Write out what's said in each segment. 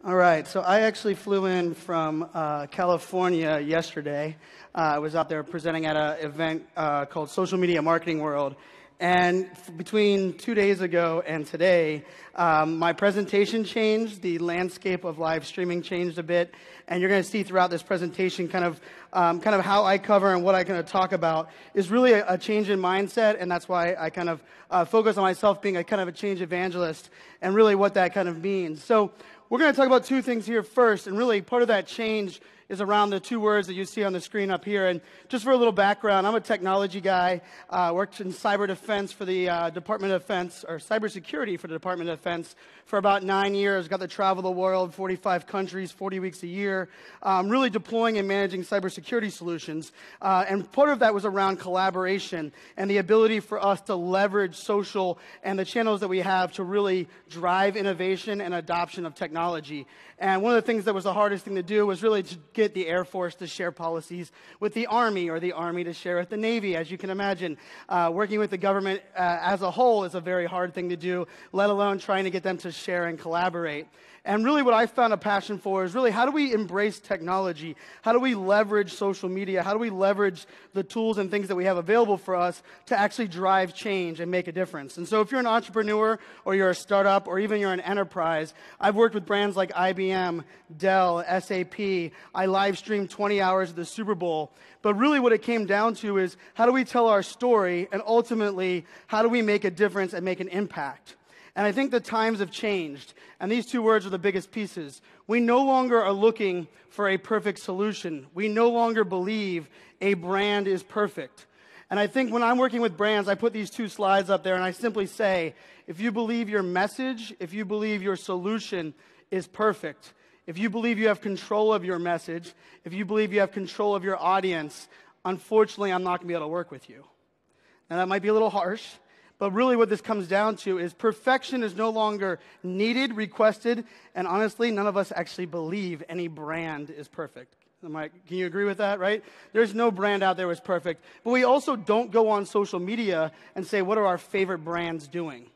All right, so I actually flew in from California yesterday. I was out there presenting at an event called Social Media Marketing World. And between 2 days ago and today, my presentation changed. The landscape of live streaming changed a bit. And you're going to see throughout this presentation kind of how I cover and what I'm going to talk about is really a change in mindset. And that's why I kind of focus on myself being a kind of a change evangelist and really what that kind of means. So we're going to talk about two things here first, and really part of that change is around the two words that you see on the screen up here. And just for a little background, I'm a technology guy, worked in cyber defense for the Department of Defense, or cybersecurity for the Department of Defense for about 9 years, got to travel the world, 45 countries, 40 weeks a year, really deploying and managing cybersecurity solutions. And part of that was around collaboration and the ability for us to leverage social and the channels that we have to really drive innovation and adoption of technology. And one of the things that was the hardest thing to do was really to get the Air Force to share policies with the Army, or the Army to share with the Navy. As you can imagine, working with the government as a whole is a very hard thing to do, let alone trying to get them to share and collaborate. And really what I found a passion for is really how do we embrace technology? How do we leverage social media? How do we leverage the tools and things that we have available for us to actually drive change and make a difference? And so if you're an entrepreneur or you're a startup or even you're an enterprise, I've worked with brands like IBM, Dell, SAP. I live streamed 20 hours of the Super Bowl. But really what it came down to is how do we tell our story, and ultimately how do we make a difference and make an impact? And I think the times have changed, and these two words are the biggest pieces. We no longer are looking for a perfect solution. We no longer believe a brand is perfect. And I think when I'm working with brands, I put these two slides up there, and I simply say, if you believe your message, if you believe your solution is perfect, if you believe you have control of your message, if you believe you have control of your audience, unfortunately, I'm not going to be able to work with you. Now, that might be a little harsh. But really what this comes down to is perfection is no longer needed, requested, and honestly, none of us actually believe any brand is perfect. Can you agree with that, right? There's no brand out there that's perfect. But we also don't go on social media and say, what are our favorite brands doing?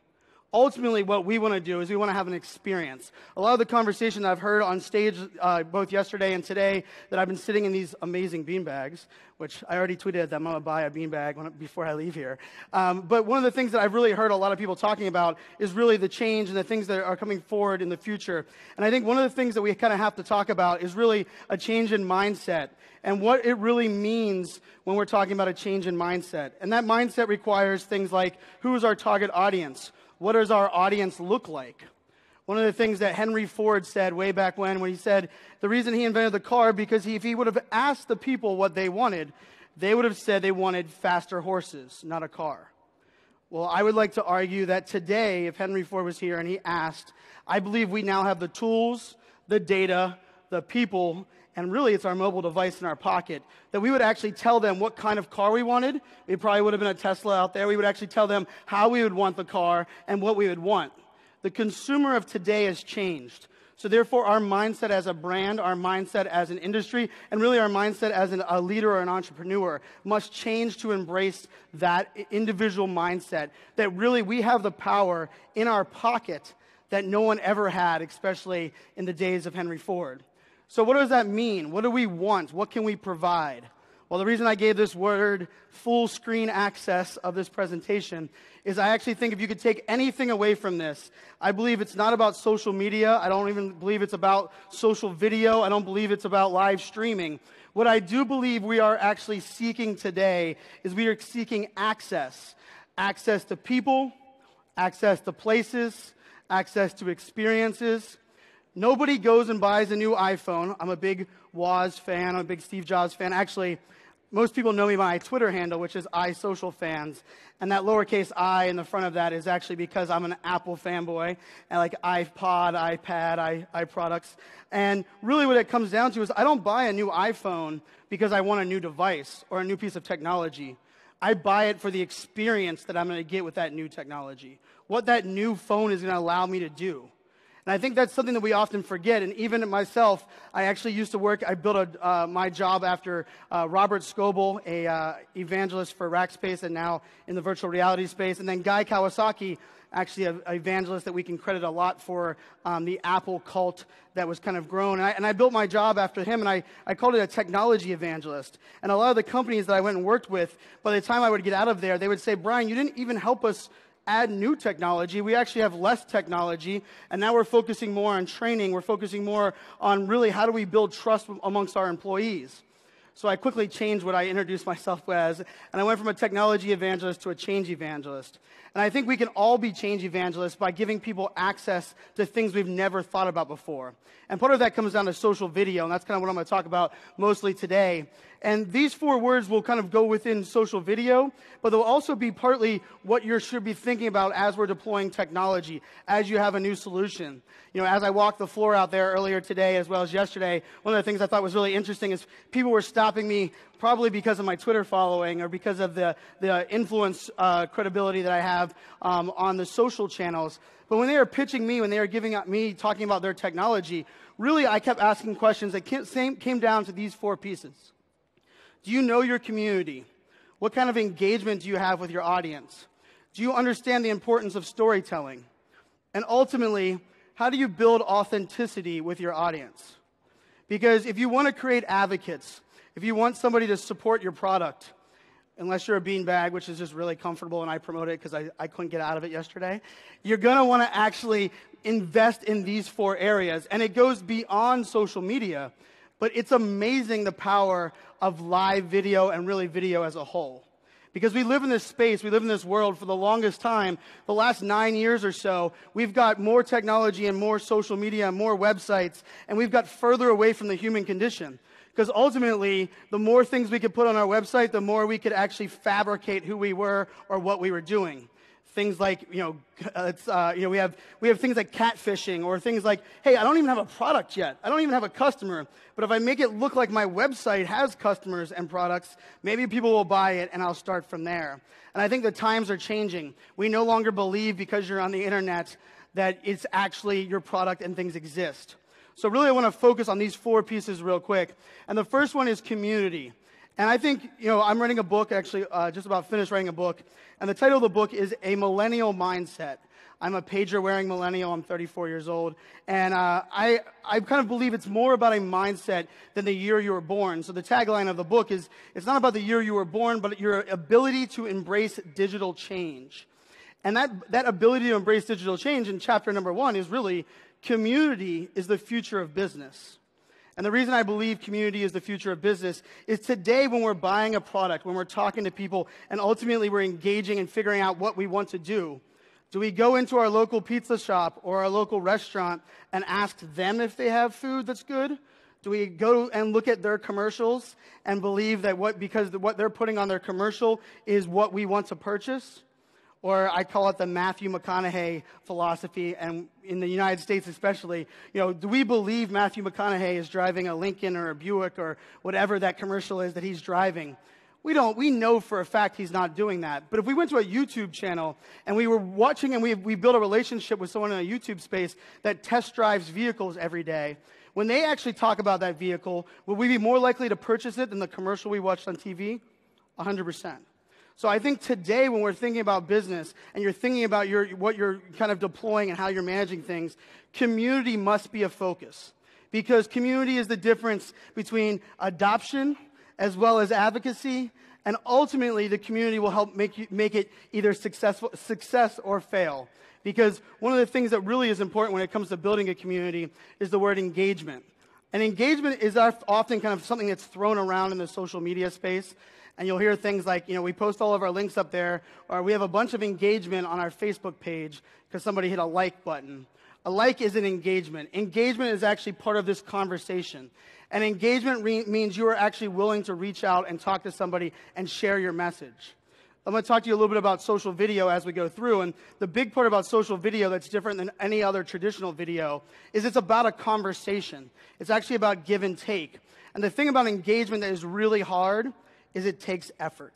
Ultimately, what we want to do is we want to have an experience. A lot of the conversation I've heard on stage both yesterday and today that I've been sitting in these amazing beanbags, which I already tweeted that I'm going to buy a beanbag before I leave here. But one of the things that I've really heard a lot of people talking about is really the change and the things that are coming forward in the future. And I think one of the things that we kind of have to talk about is really a change in mindset and what it really means when we're talking about a change in mindset. And that mindset requires things like, who is our target audience? What does our audience look like? One of the things that Henry Ford said way back when he said the reason he invented the car, because if he would have asked the people what they wanted, they would have said they wanted faster horses, not a car. Well, I would like to argue that today, if Henry Ford was here and he asked, I believe we now have the tools, the data, the people, and really it's our mobile device in our pocket, that we would actually tell them what kind of car we wanted. It probably would have been a Tesla out there. We would actually tell them how we would want the car and what we would want. The consumer of today has changed. So therefore, our mindset as a brand, our mindset as an industry, and really our mindset as a leader or an entrepreneur must change to embrace that individual mindset, that really we have the power in our pocket that no one ever had, especially in the days of Henry Ford. So what does that mean? What do we want? What can we provide? Well, the reason I gave this word full screen access of this presentation is I actually think if you could take anything away from this, I believe it's not about social media. I don't even believe it's about social video. I don't believe it's about live streaming. What I do believe we are actually seeking today is we are seeking access. Access to people, access to places, access to experiences. Nobody goes and buys a new iPhone. I'm a big Woz fan. I'm a big Steve Jobs fan. Actually, most people know me by my Twitter handle, which is iSocialFans. And that lowercase I in the front of that is actually because I'm an Apple fanboy. I like iPod, iPad, iProducts. And really what it comes down to is I don't buy a new iPhone because I want a new device or a new piece of technology. I buy it for the experience that I'm going to get with that new technology. What that new phone is going to allow me to do. And I think that's something that we often forget. And even myself, I actually used to work, I built my job after Robert Scoble, a evangelist for Rackspace and now in the virtual reality space, and then Guy Kawasaki, actually an evangelist that we can credit a lot for the Apple cult that was kind of grown. And I built my job after him, and I called it a technology evangelist. And a lot of the companies that I went and worked with, by the time I would get out of there, they would say, Brian, you didn't even help us add new technology. We actually have less technology, and now we're focusing more on training. We're focusing more on really how do we build trust amongst our employees. So I quickly changed what I introduced myself as, and I went from a technology evangelist to a change evangelist. And I think we can all be change evangelists by giving people access to things we've never thought about before. And part of that comes down to social video, and that's kind of what I'm going to talk about mostly today. And these 4 words will kind of go within social video, but they'll also be partly what you should be thinking about as we're deploying technology, as you have a new solution. You know, as I walked the floor out there earlier today as well as yesterday, one of the things I thought was really interesting is people were stopping me probably because of my Twitter following or because of the influence credibility that I have on the social channels. But when they were pitching me, when they were giving me talking about their technology, really I kept asking questions that came down to these 4 pieces. Do you know your community? What kind of engagement do you have with your audience? Do you understand the importance of storytelling? And ultimately, how do you build authenticity with your audience? Because if you want to create advocates, if you want somebody to support your product, unless you're a beanbag, which is just really comfortable and I promote it because I couldn't get out of it yesterday, you're going to want to actually invest in these 4 areas. And it goes beyond social media, but it's amazing the power of live video and really video as a whole. Because we live in this space, we live in this world for the longest time, the last 9 years or so, we've got more technology and more social media and more websites, and we've got further away from the human condition. Because ultimately, the more things we could put on our website, the more we could actually fabricate who we were or what we were doing. Things like, we have things like catfishing, or things like, hey, I don't even have a product yet. I don't even have a customer. But if I make it look like my website has customers and products, maybe people will buy it, and I'll start from there. And I think the times are changing. We no longer believe because you're on the internet that it's actually your product and things exist. So really, I want to focus on these 4 pieces real quick. And the first one is community. And I think, I'm writing a book, actually, just about finished writing a book. And the title of the book is A Millennial Mindset. I'm a pager-wearing millennial. I'm 34 years old. And I kind of believe it's more about a mindset than the year you were born. So the tagline of the book is, it's not about the year you were born, but your ability to embrace digital change. And that ability to embrace digital change in chapter number 1 is really community is the future of business. And the reason I believe community is the future of business is today when we're buying a product, when we're talking to people, and ultimately we're engaging and figuring out what we want to do we go into our local pizza shop or our local restaurant and ask them if they have food that's good? Do we go and look at their commercials and believe that because what they're putting on their commercial is what we want to purchase? Or I call it the Matthew McConaughey philosophy, and in the United States especially, do we believe Matthew McConaughey is driving a Lincoln or a Buick or whatever that commercial is that he's driving? We don't. We know for a fact he's not doing that. But if we went to a YouTube channel and we were watching and we built a relationship with someone in a YouTube space that test drives vehicles every day, when they actually talk about that vehicle, will we be more likely to purchase it than the commercial we watched on TV? 100%. So I think today when we're thinking about business and you're thinking about what you're kind of deploying and how you're managing things, community must be a focus. Because community is the difference between adoption as well as advocacy, and ultimately the community will help make it either success or fail. Because one of the things that really is important when it comes to building a community is the word engagement. And engagement is often kind of something that's thrown around in the social media space. And you'll hear things like, we post all of our links up there, or we have a bunch of engagement on our Facebook page because somebody hit a like button. A like is an engagement. Engagement is actually part of this conversation. And engagement means you are actually willing to reach out and talk to somebody and share your message. I'm going to talk to you a little bit about social video as we go through. And the big part about social video that's different than any other traditional video is it's about a conversation. It's actually about give and take. And the thing about engagement that is really hard is it takes effort.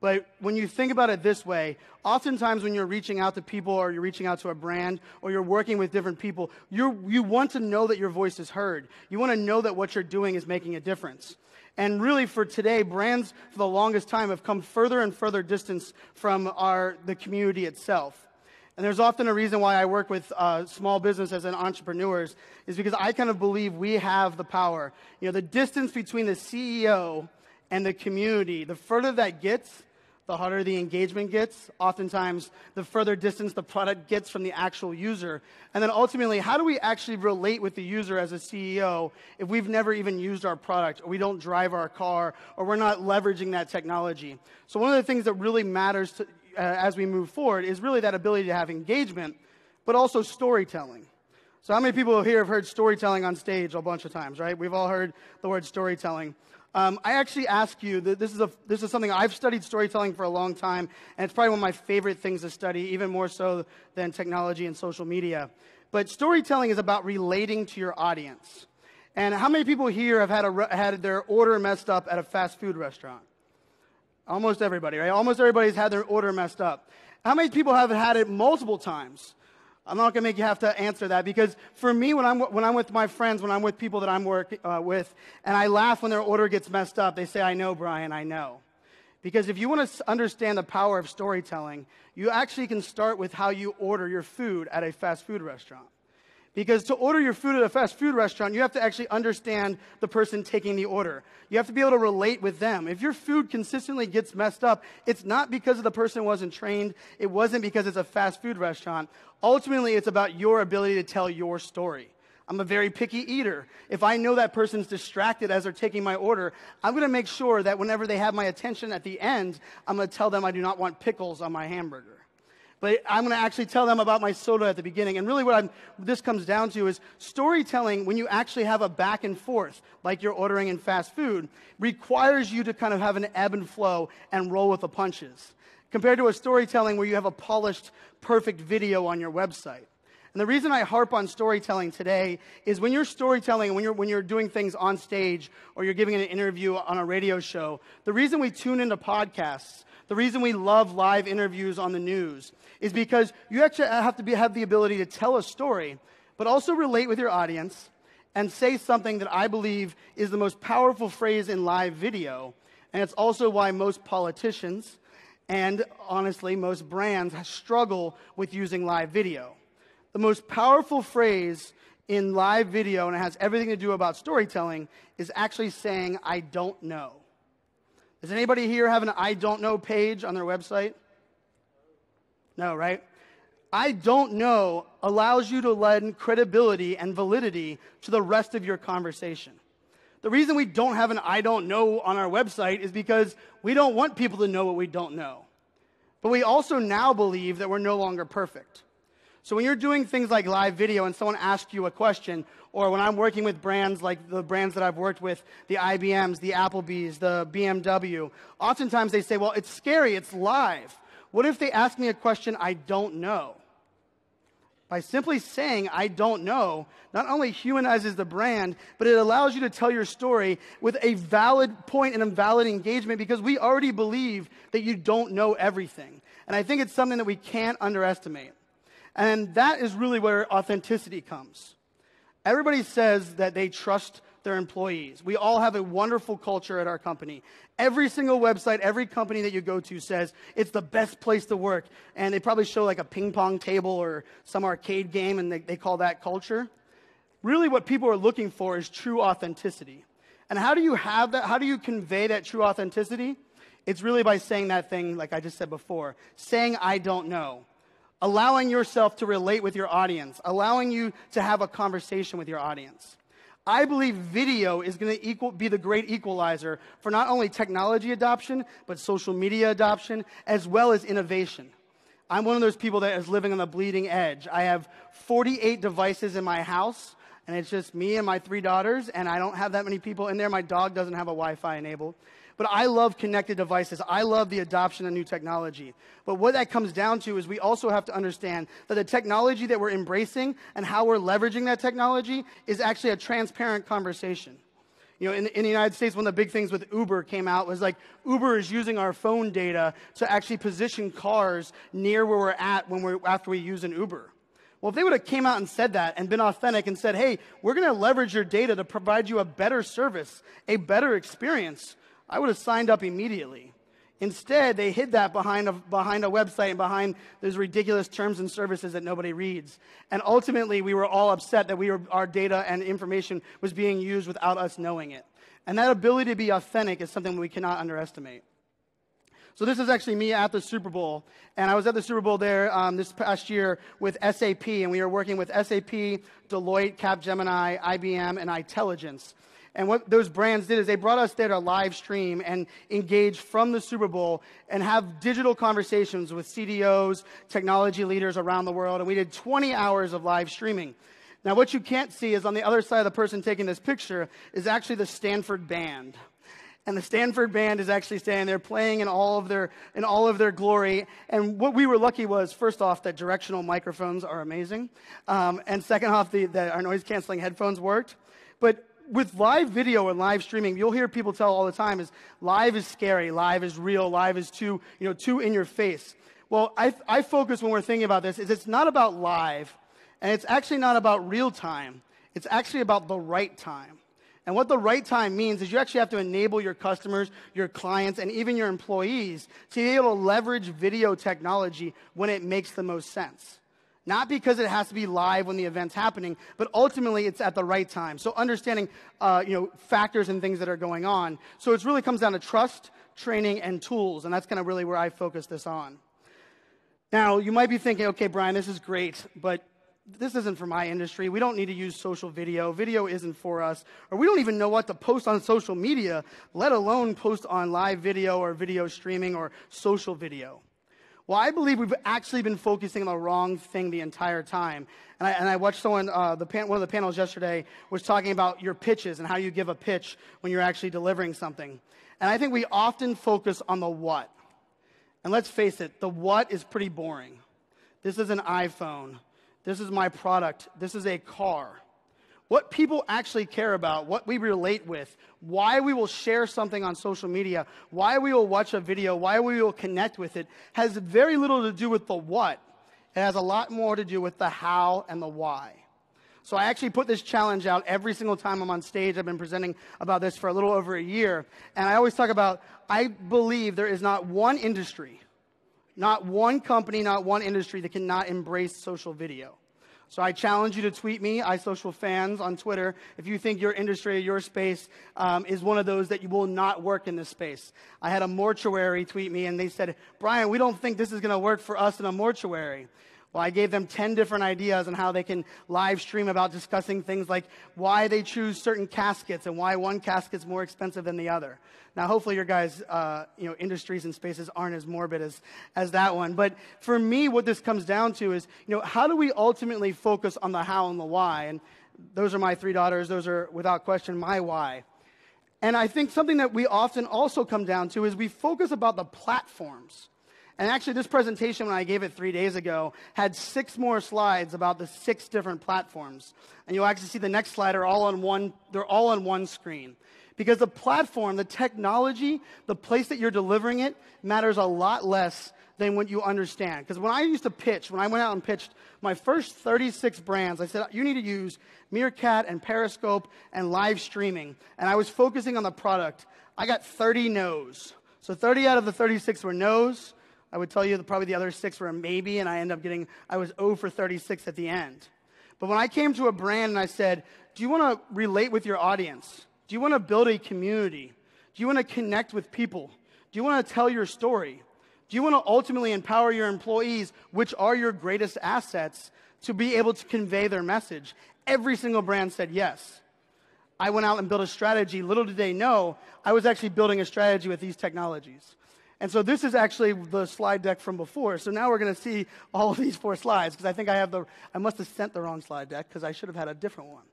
But when you think about it this way, oftentimes when you're reaching out to people or you're reaching out to a brand or you're working with different people, you want to know that your voice is heard. You want to know that what you're doing is making a difference. And really for today, brands for the longest time have come further and further distance from the community itself. And there's often a reason why I work with small businesses and entrepreneurs is because I kind of believe we have the power. You know, the distance between the CEO and the community, the further that gets, the harder the engagement gets. Oftentimes, the further distance the product gets from the actual user. And then ultimately, how do we actually relate with the user as a CEO if we've never even used our product, or we don't drive our car, or we're not leveraging that technology? So one of the things that really matters as we move forward is really that ability to have engagement, but also storytelling. So how many people here have heard storytelling on stage a bunch of times, right? We've all heard the word storytelling. I actually ask you, this is something I've studied storytelling for a long time, and it's probably one of my favorite things to study, even more so than technology and social media. But storytelling is about relating to your audience. And how many people here have had their order messed up at a fast food restaurant? Almost everybody, right? Almost everybody's had their order messed up. How many people have had it multiple times? I'm not going to make you have to answer that, because for me, when I'm with my friends, when I'm with people that I'm working with, and I laugh when their order gets messed up, they say, "I know, Brian, I know." Because if you want to understand the power of storytelling, you actually can start with how you order your food at a fast food restaurant. Because to order your food at a fast food restaurant, you have to actually understand the person taking the order. You have to be able to relate with them. If your food consistently gets messed up, it's not because the person wasn't trained. It wasn't because it's a fast food restaurant. Ultimately, it's about your ability to tell your story. I'm a very picky eater. If I know that person's distracted as they're taking my order, I'm going to make sure that whenever they have my attention at the end, I'm going to tell them I do not want pickles on my hamburger. But I'm going to actually tell them about my soda at the beginning. And really what this comes down to is storytelling, when you actually have a back and forth, like you're ordering in fast food, requires you to kind of have an ebb and flow and roll with the punches, compared to a storytelling where you have a polished, perfect video on your website. And the reason I harp on storytelling today is when you're storytelling, when you're doing things on stage or you're giving an interview on a radio show, the reason we tune into podcasts, the reason we love live interviews on the news is because you actually have to have the ability to tell a story, but also relate with your audience and say something that I believe is the most powerful phrase in live video. And it's also why most politicians and, honestly, most brands struggle with using live video. The most powerful phrase in live video, and it has everything to do about storytelling, is actually saying, "I don't know." Does anybody here have an "I don't know" page on their website? No, right? "I don't know" allows you to lend credibility and validity to the rest of your conversation. The reason we don't have an "I don't know" on our website is because we don't want people to know what we don't know. But we also now believe that we're no longer perfect. So when you're doing things like live video and someone asks you a question, or when I'm working with brands like the brands that I've worked with, the IBMs, the Applebee's, the BMW, oftentimes they say, "Well, it's scary, it's live. What if they ask me a question I don't know?" By simply saying "I don't know," not only humanizes the brand, but it allows you to tell your story with a valid point and a valid engagement, because we already believe that you don't know everything. And I think it's something that we can't underestimate. And that is really where authenticity comes. Everybody says that they trust their employees. We all have a wonderful culture at our company. Every single website, every company that you go to says it's the best place to work. And they probably show like a ping pong table or some arcade game, and they call that culture. Really what people are looking for is true authenticity. And how do you have that? How do you convey that true authenticity? It's really by saying that thing, like I just said before, saying "I don't know." Allowing yourself to relate with your audience, allowing you to have a conversation with your audience. I believe video is going to be the great equalizer for not only technology adoption, but social media adoption, as well as innovation. I'm one of those people that is living on the bleeding edge. I have 48 devices in my house, and it's just me and my 3 daughters, and I don't have that many people in there. My dog doesn't have a Wi-Fi enabled. But I love connected devices. I love the adoption of new technology. But what that comes down to is we also have to understand that the technology that we're embracing and how we're leveraging that technology is actually a transparent conversation. You know, in the United States, one of the big things with Uber came out was like Uber is using our phone data to actually position cars near where we're at after we use an Uber. Well, if they would have came out and said that and been authentic and said, hey, we're going to leverage your data to provide you a better service, a better experience, I would have signed up immediately. Instead, they hid that behind a website and behind those ridiculous terms and services that nobody reads. And ultimately, we were all upset that our data and information was being used without us knowing it. And that ability to be authentic is something we cannot underestimate. So this is actually me at the Super Bowl. And I was at the Super Bowl there this past year with SAP. And we were working with SAP, Deloitte, Capgemini, IBM, and Intelligence. And what those brands did is they brought us there to live stream and engage from the Super Bowl and have digital conversations with CDOs, technology leaders around the world. And we did 20 hours of live streaming. Now, what you can't see is on the other side of the person taking this picture is actually the Stanford band. And the Stanford band is actually standing there playing in all of their glory. And what we were lucky was, first off, that directional microphones are amazing. And second off, that our noise-canceling headphones worked. But with live video and live streaming, you'll hear people tell all the time is live is scary, live is real, live is too in your face. Well, I focus when we're thinking about this is it's not about live, and it's actually not about real time. It's actually about the right time. And what the right time means is you actually have to enable your customers, your clients, and even your employees to be able to leverage video technology when it makes the most sense. Not because it has to be live when the event's happening, but ultimately it's at the right time. So understanding, factors and things that are going on. So it really comes down to trust, training, and tools, and that's kind of really where I focus this on. Now, you might be thinking, okay, Brian, this is great, but this isn't for my industry. We don't need to use social video. Video isn't for us. Or we don't even know what to post on social media, let alone post on live video or video streaming or social video. Well, I believe we've actually been focusing on the wrong thing the entire time. And I watched someone, one of the panels yesterday was talking about your pitches and how you give a pitch when you're actually delivering something. And I think we often focus on the what. And let's face it, the what is pretty boring. This is an iPhone. This is my product. This is a car. What people actually care about, what we relate with, why we will share something on social media, why we will watch a video, why we will connect with it, has very little to do with the what. It has a lot more to do with the how and the why. So I actually put this challenge out every single time I'm on stage. I've been presenting about this for a little over a year. And I always talk about, I believe there is not one industry, not one company, not one industry that cannot embrace social video. So I challenge you to tweet me, iSocialFans, on Twitter, if you think your industry or your space is one of those that you will not work in this space. I had a mortuary tweet me, and they said, Brian, we don't think this is going to work for us in a mortuary. Well, I gave them 10 different ideas on how they can live stream about discussing things like why they choose certain caskets and why one casket's more expensive than the other. Now, hopefully your guys' industries and spaces aren't as morbid as that one. But for me, what this comes down to is, how do we ultimately focus on the how and the why? And those are my 3 daughters. Those are, without question, my why. And I think something that we often also come down to is we focus about the platforms. And actually, this presentation, when I gave it 3 days ago, had 6 more slides about the 6 different platforms. And you'll actually see the next slide are all on one screen. Because the platform, the technology, the place that you're delivering it matters a lot less than what you understand. Because when I used to pitch, when I went out and pitched my first 36 brands, I said, you need to use Meerkat and Periscope and live streaming. And I was focusing on the product. I got 30 no's. So 30 out of the 36 were no's. I would tell you that probably the other 6 were a maybe, and I was 0 for 36 at the end. But when I came to a brand and I said, do you want to relate with your audience? Do you want to build a community? Do you want to connect with people? Do you want to tell your story? Do you want to ultimately empower your employees, which are your greatest assets, to be able to convey their message? Every single brand said yes. I went out and built a strategy. Little did they know, I was actually building a strategy with these technologies. And so this is actually the slide deck from before. So now we're going to see all of these 4 slides, because I think I must have sent the wrong slide deck, because I should have had a different one.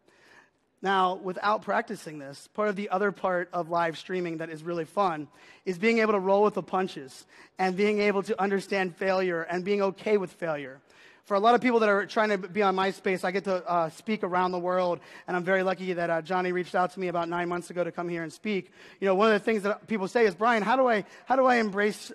Now, without practicing this, part of the other part of live streaming that is really fun is being able to roll with the punches and being able to understand failure and being okay with failure. For a lot of people that are trying to be on MySpace, I get to speak around the world, and I'm very lucky that Johnny reached out to me about 9 months ago to come here and speak. You know, one of the things that people say is, Brian, how do I embrace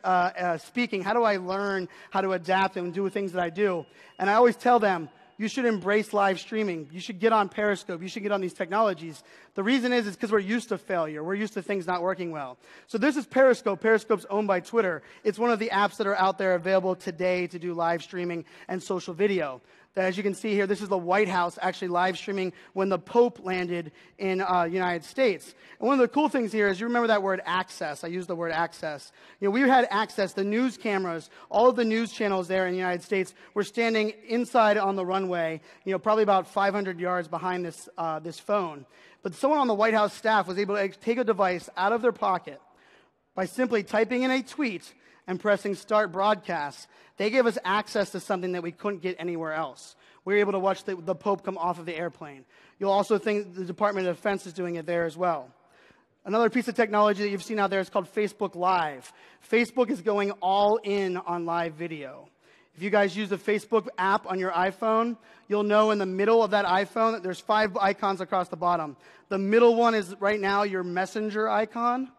speaking? How do I learn how to adapt and do things that I do? And I always tell them, you should embrace live streaming. You should get on Periscope. You should get on these technologies. The reason is because we're used to failure. We're used to things not working well. So this is Periscope. Periscope's owned by Twitter. It's one of the apps that are out there available today to do live streaming and social video. As you can see here, this is the White House actually live streaming when the Pope landed in the United States. And one of the cool things here is you remember that word access. I used the word access. You know, we had access, the news cameras, all of the news channels there in the United States were standing inside on the runway, you know, probably about 500 yards behind this phone. But someone on the White House staff was able to take a device out of their pocket by simply typing in a tweet and pressing start broadcast. They gave us access to something that we couldn't get anywhere else. We were able to watch the Pope come off of the airplane. You'll also think the Department of Defense is doing it there as well. Another piece of technology that you've seen out there is called Facebook Live. Facebook is going all in on live video. If you guys use the Facebook app on your iPhone, you'll know in the middle of that iPhone that there's 5 icons across the bottom. The middle one is right now your Messenger icon.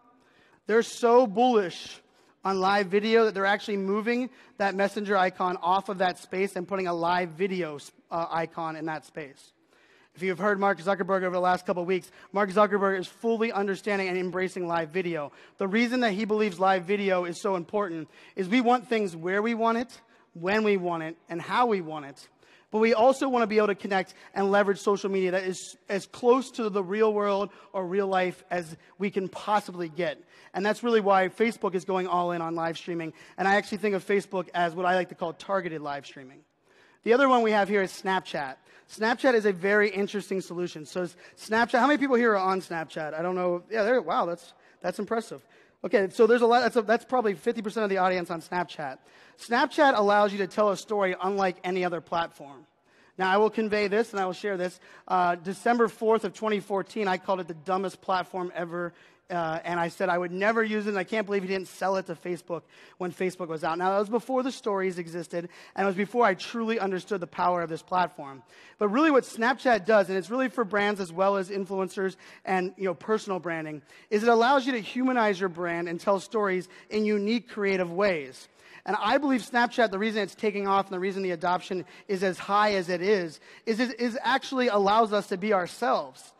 They're so bullish on live video that they're actually moving that Messenger icon off of that space and putting a live video icon in that space. If you've heard Mark Zuckerberg over the last couple of weeks, Mark Zuckerberg is fully understanding and embracing live video. The reason that he believes live video is so important is we want things where we want it, when we want it, and how we want it. But we also want to be able to connect and leverage social media that is as close to the real world or real life as we can possibly get. And that's really why Facebook is going all in on live streaming. And I actually think of Facebook as what I like to call targeted live streaming. The other one we have here is Snapchat. Snapchat is a very interesting solution. So Snapchat, how many people here are on Snapchat? I don't know. Yeah, wow, that's impressive. Okay, so there's a lot. That's probably 50% of the audience on Snapchat. Snapchat allows you to tell a story unlike any other platform. Now, I will convey this, and I will share this. December 4th of 2014, I called it the dumbest platform ever, and I said I would never use it, and I can't believe he didn't sell it to Facebook when Facebook was out. Now, that was before the stories existed, and it was before I truly understood the power of this platform. But really what Snapchat does, and it's really for brands as well as influencers and personal branding, is it allows you to humanize your brand and tell stories in unique, creative ways. And I believe Snapchat, the reason it's taking off and the reason the adoption is as high as it is actually allows us to be ourselves.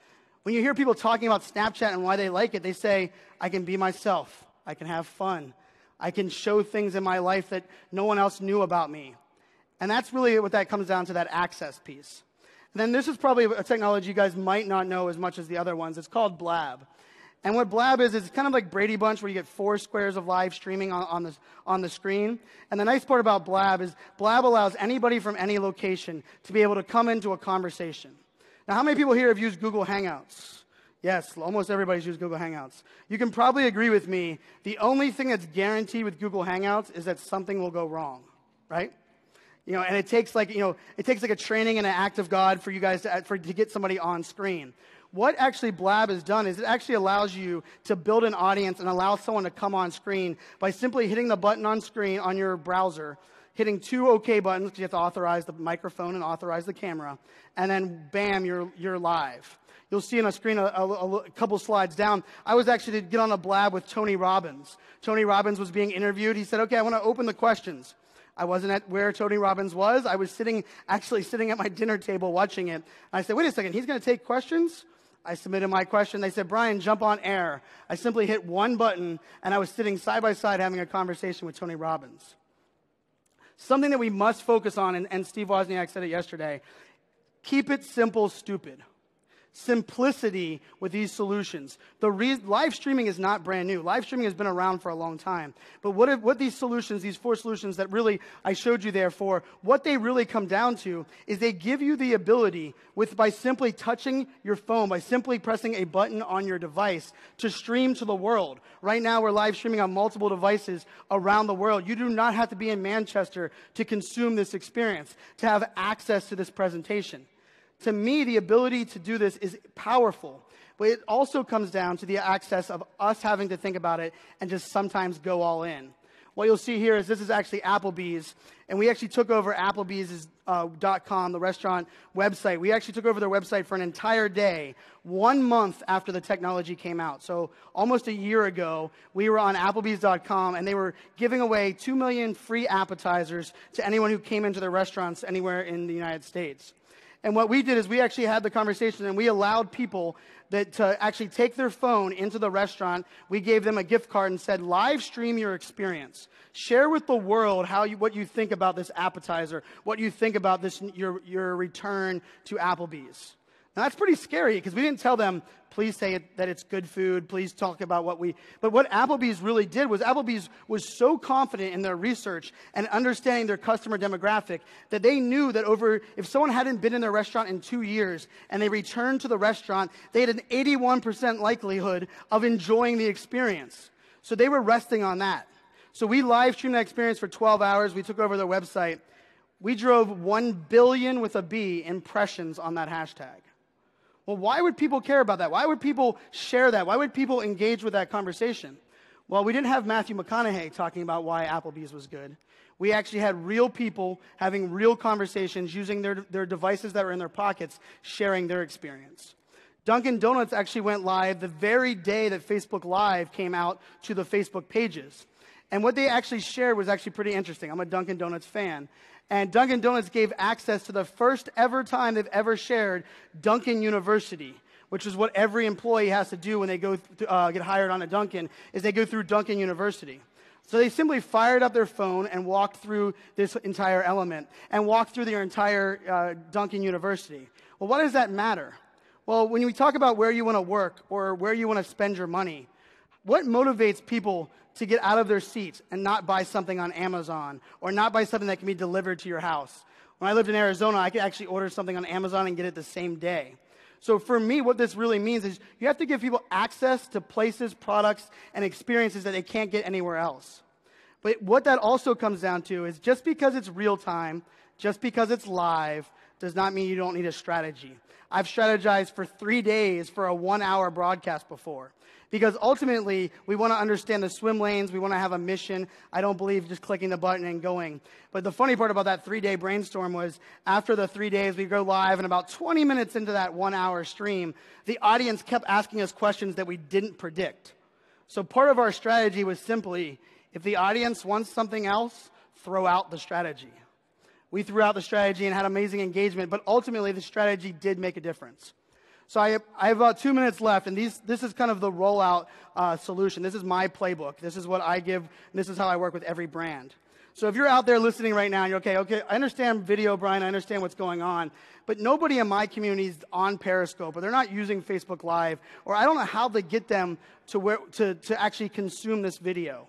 When you hear people talking about Snapchat and why they like it, they say, I can be myself. I can have fun. I can show things in my life that no one else knew about me. And that's really what that comes down to, that access piece. And then this is probably a technology you guys might not know as much as the other ones. It's called Blab. And what Blab is it's kind of like Brady Bunch, where you get 4 squares of live streaming on the screen. And the nice part about Blab is Blab allows anybody from any location to be able to come into a conversation. Now, how many people here have used Google Hangouts? Yes, almost everybody's used Google Hangouts. You can probably agree with me. The only thing that's guaranteed with Google Hangouts is that something will go wrong, right? And it takes like a training and an act of God for you guys to get somebody on screen. What actually Blab has done is it actually allows you to build an audience and allow someone to come on screen by simply hitting the button on screen on your browser, hitting 2 OK buttons, because you have to authorize the microphone and authorize the camera, and then bam, you're live. You'll see on a screen a couple slides down. I was actually to get on a Blab with Tony Robbins. Tony Robbins was being interviewed. He said, okay, I want to open the questions. I wasn't at where Tony Robbins was. I was actually sitting at my dinner table watching it. And I said, wait a second, he's going to take questions? I submitted my question. They said, Brian, jump on air. I simply hit 1 button, and I was sitting side by side having a conversation with Tony Robbins. Something that we must focus on, and Steve Wozniak said it yesterday, keep it simple, stupid. Simplicity with these solutions. Live streaming is not brand new. Live streaming has been around for a long time. But what these solutions, these 4 solutions that really I showed you there for, what they really come down to is they give you the ability by simply touching your phone, by simply pressing a button on your device to stream to the world. Right now we're live streaming on multiple devices around the world. You do not have to be in Manchester to consume this experience, to have access to this presentation. To me, the ability to do this is powerful, but it also comes down to the access of us having to think about it and just sometimes go all in. what you'll see here is this is actually Applebee's, and we actually took over Applebee's .com, the restaurant website. We actually took over their website for an entire day, 1 month after the technology came out. So almost a year ago, we were on Applebee's.com, and they were giving away 2 million free appetizers to anyone who came into their restaurants anywhere in the United States. And what we did is we actually had the conversation, and we allowed people to actually take their phone into the restaurant. We gave them a gift card and said, live stream your experience. Share with the world what you think about this appetizer, what you think about this your return to Applebee's. Now, that's pretty scary because we didn't tell them, please say that it's good food, please talk about But what Applebee's really did was Applebee's was so confident in their research and understanding their customer demographic that they knew that if someone hadn't been in their restaurant in 2 years and they returned to the restaurant, they had an 81% likelihood of enjoying the experience. So they were resting on that. So we live streamed that experience for 12 hours. We took over their website. We drove 1 billion with a B impressions on that hashtag. Well, why would people care about that? Why would people share that? Why would people engage with that conversation? Well, we didn't have Matthew McConaughey talking about why Applebee's was good. We actually had real people having real conversations, using their devices that were in their pockets, sharing their experience. Dunkin' Donuts actually went live the very day that Facebook Live came out to the Facebook pages. And what they actually shared was actually pretty interesting. I'm a Dunkin' Donuts fan. And Dunkin' Donuts gave access to the first ever time they've ever shared Dunkin' University, which is what every employee has to do when they go get hired on a Dunkin', is they go through Dunkin' University. So they simply fired up their phone and walked through this entire element and walked through their entire Dunkin' University. Well, why does that matter? Well, when we talk about where you want to work or where you want to spend your money, what motivates people to get out of their seats and not buy something on Amazon or not buy something that can be delivered to your house? When I lived in Arizona, I could actually order something on Amazon and get it the same day. So for me, what this really means is you have to give people access to places, products, and experiences that they can't get anywhere else. But what that also comes down to is just because it's real time, just because it's live, does not mean you don't need a strategy. I've strategized for 3 days for a 1-hour broadcast before. Because ultimately, we want to understand the swim lanes. We want to have a mission. I don't believe just clicking the button and going. But the funny part about that 3-day brainstorm was after the 3 days, we go live, and about 20 minutes into that 1-hour stream, the audience kept asking us questions that we didn't predict. So part of our strategy was simply, if the audience wants something else, throw out the strategy. We threw out the strategy and had amazing engagement, but ultimately the strategy did make a difference. So I have about 2 minutes left, and this is kind of the rollout solution. This is my playbook. This is what I give, and this is how I work with every brand. So if you're out there listening right now, and you're okay, I understand video, Brian, I understand what's going on, but nobody in my community is on Periscope, or they're not using Facebook Live, or I don't know how to get them to actually consume this video.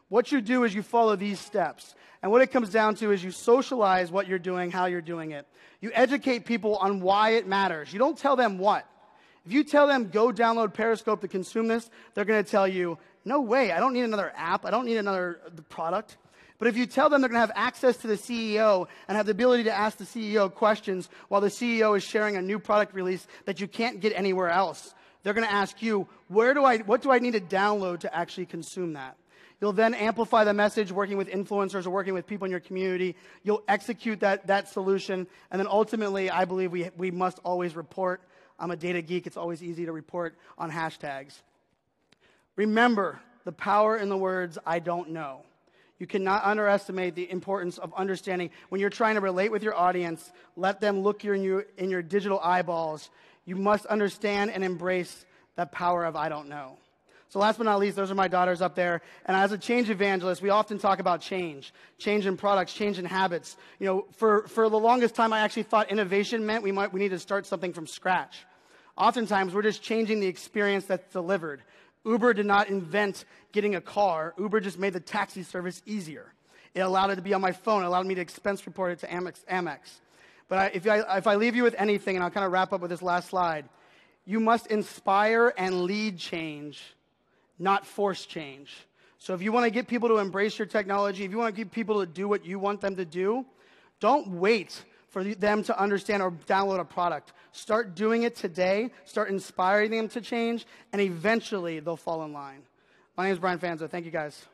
What you do is you follow these steps. And what it comes down to is you socialize what you're doing, how you're doing it. You educate people on why it matters. You don't tell them what. If you tell them, go download Periscope to consume this, they're going to tell you, no way, I don't need another app. I don't need another product. But if you tell them they're going to have access to the CEO and have the ability to ask the CEO questions while the CEO is sharing a new product release that you can't get anywhere else, they're going to ask you, what do I need to download to actually consume that? You'll then amplify the message working with influencers or working with people in your community. You'll execute that solution. And then ultimately, I believe we must always report. I'm a data geek. It's always easy to report on hashtags. Remember the power in the words, I don't know. You cannot underestimate the importance of understanding when you're trying to relate with your audience, let them look in your digital eyeballs. You must understand and embrace that power of I don't know. So last but not least, those are my daughters up there. And as a change evangelist, we often talk about change in products, change in habits. You know, for the longest time, I actually thought innovation meant we need to start something from scratch. Oftentimes, we're just changing the experience that's delivered. Uber did not invent getting a car. Uber just made the taxi service easier. It allowed it to be on my phone. It allowed me to expense report it to Amex. But if I leave you with anything, and I'll kind of wrap up with this last slide, you must inspire and lead change, not force change. So if you want to get people to embrace your technology, if you want to get people to do what you want them to do, don't wait for them to understand or download a product. Start doing it today. Start inspiring them to change, and eventually they'll fall in line. My name is Brian Fanzo. Thank you, guys.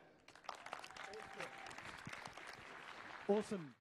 Awesome.